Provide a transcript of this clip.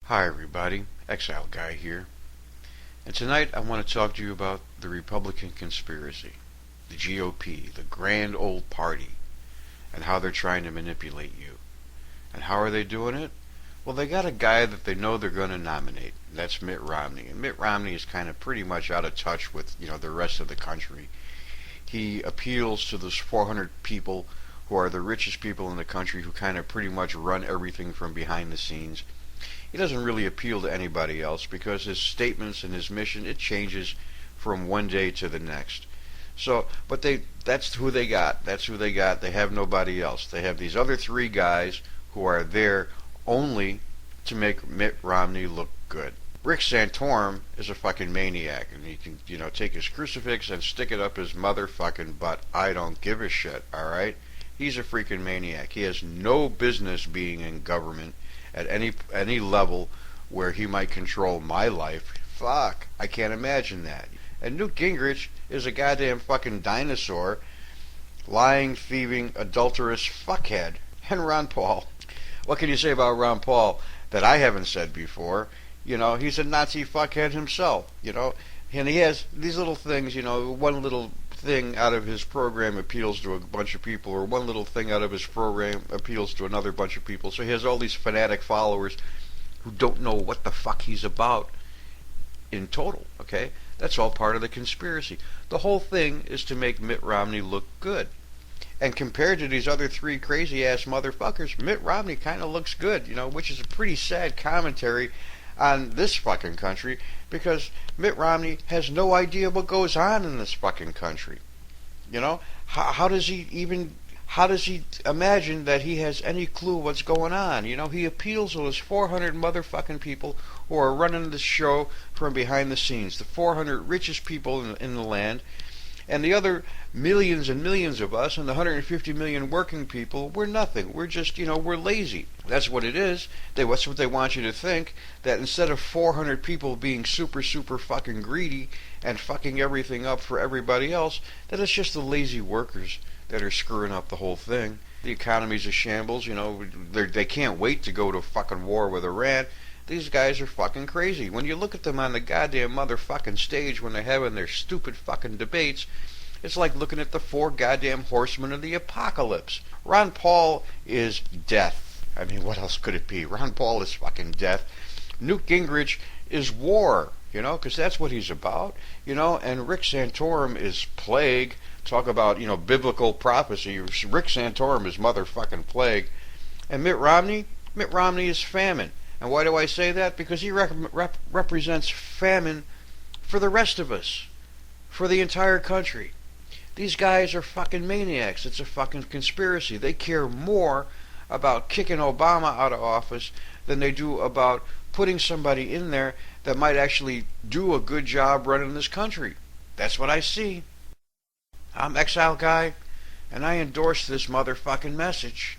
Hi everybody, Exile Guy here, and tonight I want to talk to you about the Republican conspiracy, the GOP, the grand old party, and how they're trying to manipulate you. And how are they doing it? Well, they got a guy that they know they're going to nominate. That's Mitt Romney, and Mitt Romney is kind of pretty much out of touch with the rest of the country. He appeals to those 400 people who are the richest people in the country, who kind of pretty much run everything from behind the scenes. He doesn't really appeal to anybody else because his statements and his mission, it changes from one day to the next. But that's who they got. That's who they got. They have nobody else. They have these other three guys who are there only to make Mitt Romney look good. Rick Santorum is a fucking maniac, and he can, take his crucifix and stick it up his motherfucking butt. I don't give a shit, alright? He's a freaking maniac. He has no business being in government at any level where he might control my life. Fuck, I can't imagine that. And Newt Gingrich is a goddamn fucking dinosaur, lying, thieving, adulterous fuckhead. And Ron Paul. What can you say about Ron Paul that I haven't said before? He's a Nazi fuckhead himself, and he has these little things, one little thing out of his program appeals to a bunch of people, or one little thing out of his program appeals to another bunch of people. So he has all these fanatic followers who don't know what the fuck he's about in total, okay? That's all part of the conspiracy. The whole thing is to make Mitt Romney look good. And compared to these other three crazy-ass motherfuckers, Mitt Romney kind of looks good, which is a pretty sad commentary on this fucking country, because Mitt Romney has no idea what goes on in this fucking country. How does he imagine that he has any clue what's going on? He appeals to those 400 motherfucking people who are running the show from behind the scenes, the 400 richest people in the land. And the other millions and millions of us, and the 150 million working people, we're nothing. We're just, we're lazy. That's what it is. That's what they want you to think, that instead of 400 people being super, super fucking greedy and fucking everything up for everybody else, that it's just the lazy workers that are screwing up the whole thing. The economy's a shambles, they can't wait to go to fucking war with Iran. These guys are fucking crazy. When you look at them on the goddamn motherfucking stage when they're having their stupid fucking debates, it's like looking at the four goddamn horsemen of the apocalypse. Ron Paul is death. I mean, what else could it be? Ron Paul is fucking death. Newt Gingrich is war, because that's what he's about, and Rick Santorum is plague. Talk about, biblical prophecy. Rick Santorum is motherfucking plague. And Mitt Romney is famine. And why do I say that? Because he represents famine for the rest of us, for the entire country. These guys are fucking maniacs. It's a fucking conspiracy. They care more about kicking Obama out of office than they do about putting somebody in there that might actually do a good job running this country. That's what I see. I'm Exile Guy, and I endorse this motherfucking message.